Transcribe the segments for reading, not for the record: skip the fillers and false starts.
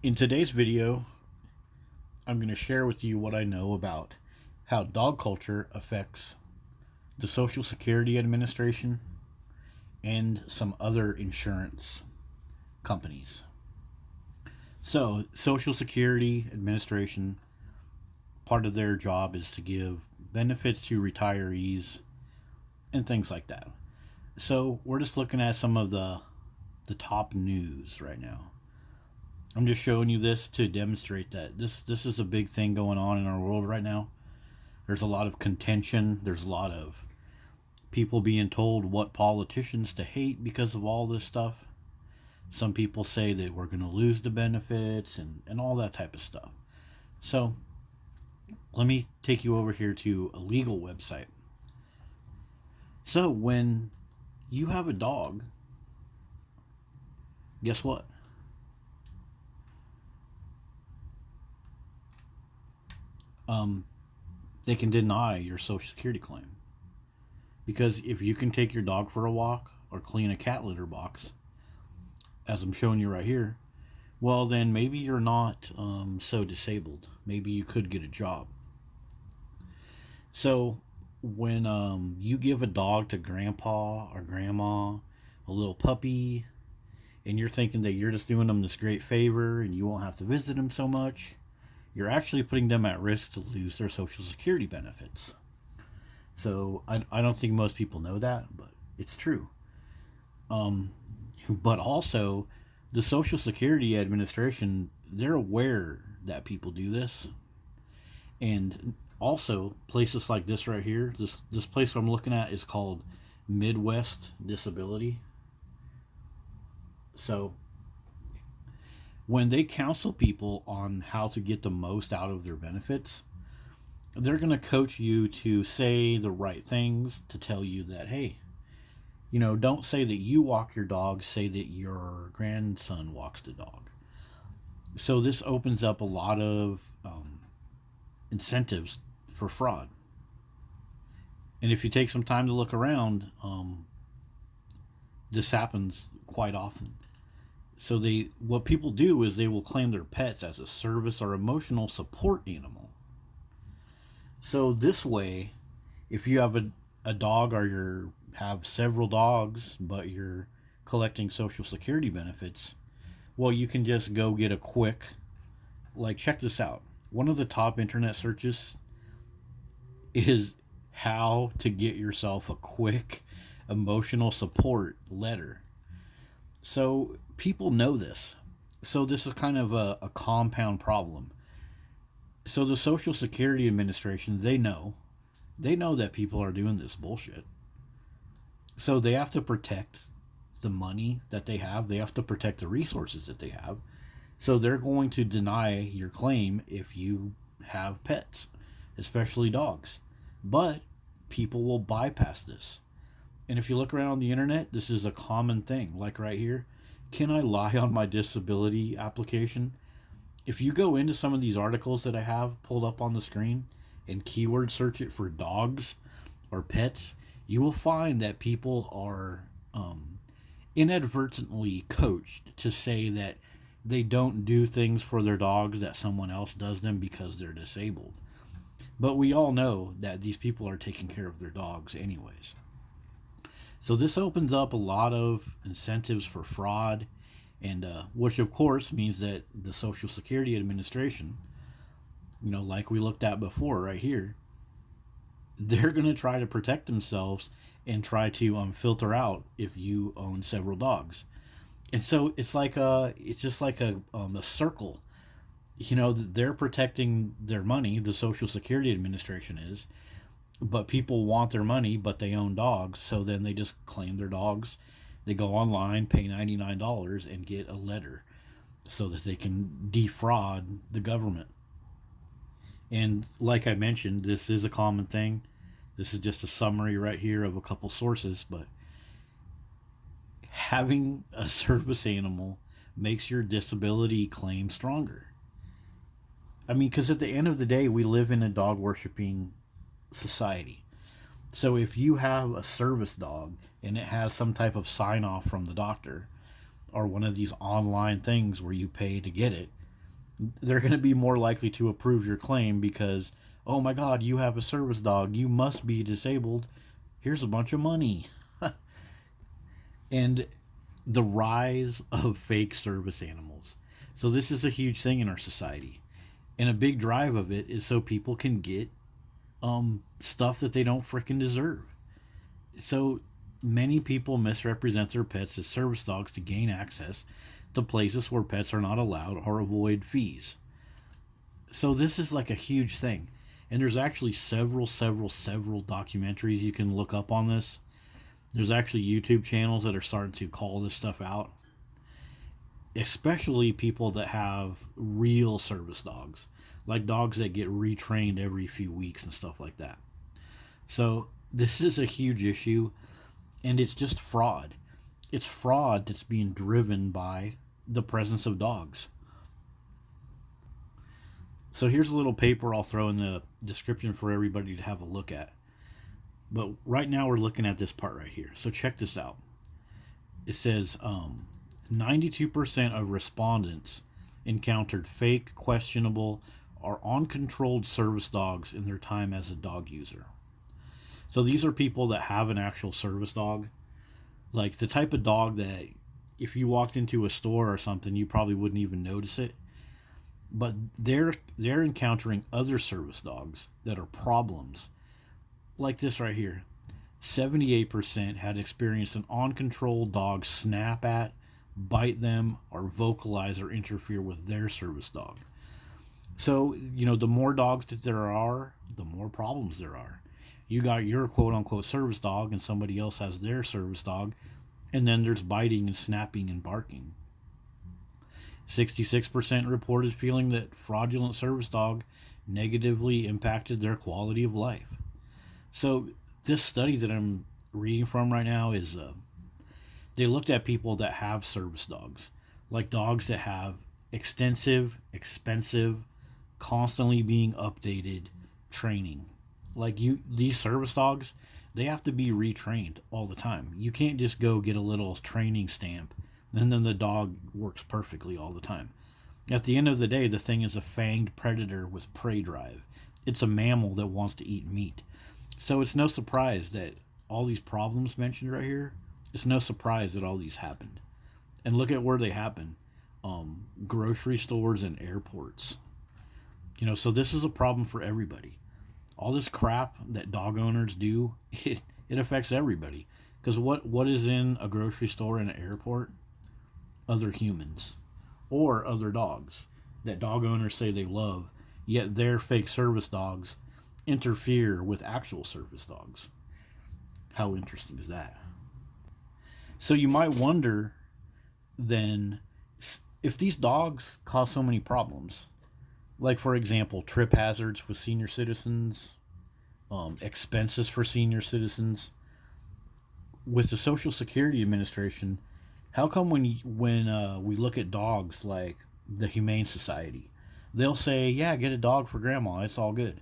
In today's video, I'm going to share with you what I know about how dog culture affects the Social Security Administration and some other insurance companies. So, Social Security Administration, part of their job is to give benefits to retirees and things like that. So, we're just looking at some of the top news right now. I'm just showing you this to demonstrate that this is a big thing going on in our world right now. There's a lot of contention. There's a lot of people being told what politicians to hate because of all this stuff. Some people say that we're going to lose the benefits and all that type of stuff. So let me take you over here to a legal website. So when you have a dog, guess what? They can deny your Social Security claim. Because if you can take your dog for a walk or clean a cat litter box, as I'm showing you right here, well, then maybe you're not so disabled. Maybe you could get a job. So when you give a dog to grandpa or grandma, a little puppy, and you're thinking that you're just doing them this great favor and you won't have to visit them so much, you're actually putting them at risk to lose their Social Security benefits. So I don't think most people know that, but it's true. But also, the Social Security Administration, they're aware that people do this. And also, places like this right here, this place I'm looking at is called Midwest Disability. So when they counsel people on how to get the most out of their benefits, they're going to coach you to say the right things, to tell you that, hey, don't say that you walk your dog, say that your grandson walks the dog. So this opens up a lot of incentives for fraud. And if you take some time to look around, this happens quite often. So what people do is they will claim their pets as a service or emotional support animal. So this way, if you have a dog or you have several dogs, but you're collecting Social Security benefits, well, you can just go get a quick, check this out. One of the top internet searches is how to get yourself a quick emotional support letter. So people know this. So this is kind of a compound problem. So the Social Security Administration, they know that people are doing this bullshit. So they have to protect the money that they have. They have to protect the resources that they have. So they're going to deny your claim if you have pets, especially dogs. But people will bypass this. And if you look around on the internet, this is a common thing. Like right here, can I lie on my disability application? If you go into some of these articles that I have pulled up on the screen and keyword search it for dogs or pets, you will find that people are inadvertently coached to say that they don't do things for their dogs that someone else does them because they're disabled. But we all know that these people are taking care of their dogs anyways. So this opens up a lot of incentives for fraud, and which of course means that the Social Security Administration, like we looked at before right here, they're going to try to protect themselves and try to filter out if you own several dogs. And so it's just like a circle. They're protecting their money, the Social Security Administration is, but people want their money, but they own dogs, so then they just claim their dogs. They go online, pay $99, and get a letter so that they can defraud the government. And like I mentioned, this is a common thing. This is just a summary right here of a couple sources, but having a service animal makes your disability claim stronger. I mean, because at the end of the day, we live in a dog worshipping society. So if you have a service dog and it has some type of sign off from the doctor or one of these online things where you pay to get it, They're going to be more likely to approve your claim because, oh my God, you have a service dog. You must be disabled. Here's a bunch of money. And the rise of fake service animals. So, this is a huge thing in our society. And a big drive of it is so people can get stuff that they don't freaking deserve. So, many people misrepresent their pets as service dogs to gain access to places where pets are not allowed or avoid fees. So this is like a huge thing. And there's actually several documentaries you can look up on this. There's actually YouTube channels that are starting to call this stuff out, especially people that have real service dogs, like dogs that get retrained every few weeks and stuff like that. So this is a huge issue, and it's just fraud. It's fraud that's being driven by the presence of dogs. So here's a little paper I'll throw in the description for everybody to have a look at. But right now we're looking at this part right here. So check this out. It says 92% of respondents encountered fake, questionable, or uncontrolled service dogs in their time as a dog user. So these are people that have an actual service dog. Like the type of dog that if you walked into a store or something, you probably wouldn't even notice it. But they're encountering other service dogs that are problems. Like this right here. 78% had experienced an uncontrolled dog snap at, bite them, or vocalize or interfere with their service dog. So, the more dogs that there are, the more problems there are. You got your quote unquote service dog, and somebody else has their service dog, and then there's biting and snapping and barking. 66% reported feeling that fraudulent service dog negatively impacted their quality of life. So, this study that I'm reading from right now is they looked at people that have service dogs, like dogs that have extensive, expensive, constantly being updated training. Like these service dogs, they have to be retrained all the time. You can't just go get a little training stamp and then the dog works perfectly all the time. At the end of the day, the thing is a fanged predator with prey drive. It's a mammal that wants to eat meat. So it's no surprise that all these problems mentioned right here, it's no surprise that all these happened. And look at where they happen. Grocery stores and airports. So this is a problem for everybody. All this crap that dog owners do, it affects everybody. Because what is in a grocery store and an airport? Other humans. Or other dogs that dog owners say they love, yet their fake service dogs interfere with actual service dogs. How interesting is that? So you might wonder then, if these dogs cause so many problems, like for example trip hazards with senior citizens, expenses for senior citizens, with the Social Security Administration, how come when we look at dogs like the Humane Society, they'll say, yeah, get a dog for grandma, it's all good.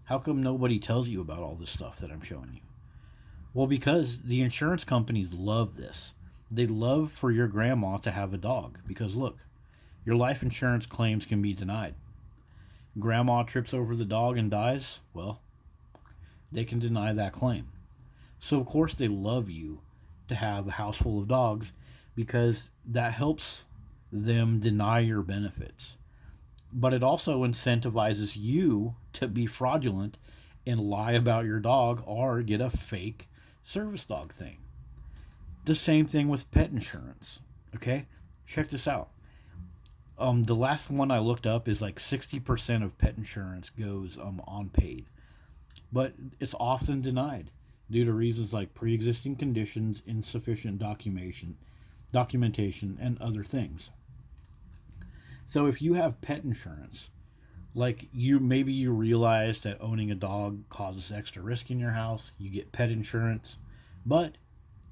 How come nobody tells you about all this stuff that I'm showing you? Well, because the insurance companies love this. They love for your grandma to have a dog because look, your life insurance claims can be denied. Grandma trips over the dog and dies, well, they can deny that claim. So of course they love you to have a house full of dogs because that helps them deny your benefits. But it also incentivizes you to be fraudulent and lie about your dog or get a fake service dog thing. The same thing with pet insurance. Okay? Check this out. The last one I looked up is like 60% of pet insurance goes unpaid. But it's often denied due to reasons like pre-existing conditions, insufficient documentation, and other things. So if you have pet insurance, like maybe you realize that owning a dog causes extra risk in your house, you get pet insurance, but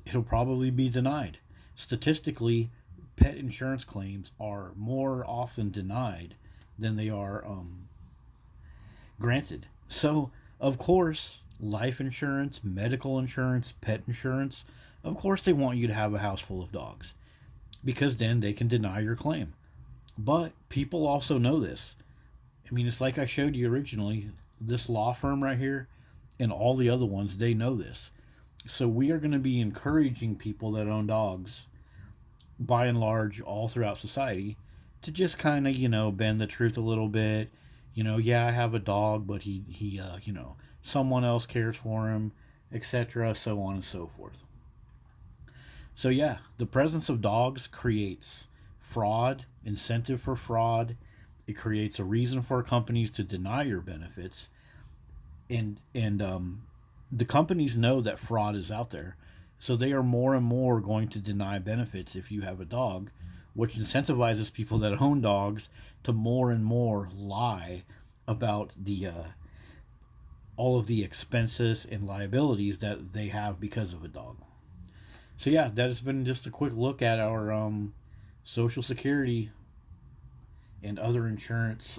it'll probably be denied. Statistically, pet insurance claims are more often denied than they are granted. So, of course, life insurance, medical insurance, pet insurance, of course they want you to have a house full of dogs because then they can deny your claim. But people also know this. I mean, it's like I showed you originally. This law firm right here and all the other ones, they know this. So we are going to be encouraging people that own dogs, by and large, all throughout society, to just kind of, bend the truth a little bit. Yeah, I have a dog, but someone else cares for him, etc., so on and so forth. So, yeah, the presence of dogs creates fraud, incentive for fraud. It creates a reason for companies to deny your benefits. And the companies know that fraud is out there. So they are more and more going to deny benefits if you have a dog, which incentivizes people that own dogs to more and more lie about the all of the expenses and liabilities that they have because of a dog. So yeah, that has been just a quick look at our Social Security and other insurance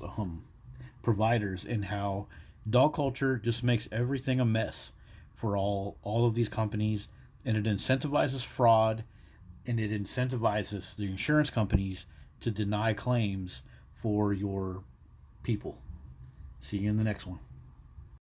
providers, and how dog culture just makes everything a mess for all of these companies, and it incentivizes fraud, and it incentivizes the insurance companies to deny claims for your people. See you in the next one.